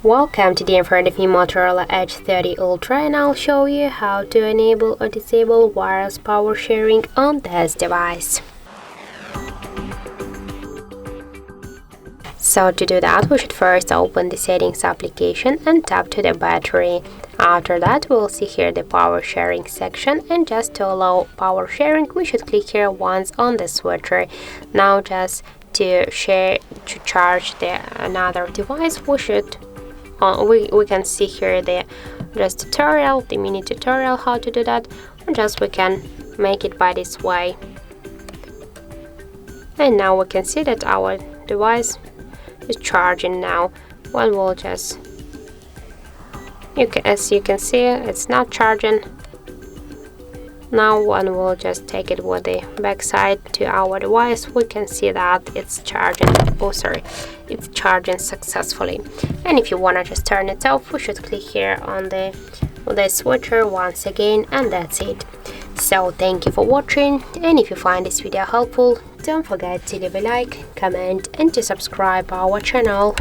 Welcome today in front of me Motorola Edge 30 Ultra, and I'll show you how to enable or disable wireless power sharing on this device. So to do that, we should first open the settings application and tap to the battery. After that, we'll see here the power sharing section, and just to allow power sharing, we should click here once on the switcher. Now just to charge another device, we can see here the mini tutorial how to do that, or just we can make it by this way. And now we can see that our device is charging now. We'll just as you can see, it's not charging. Now when we'll just take it with the backside to our device, we can see that it's charging. It's charging successfully. And if you want to just turn it off, we should click here on the switcher once again, and that's it. So thank you for watching, and if you find this video helpful, don't forget to leave a like, comment and to subscribe our channel.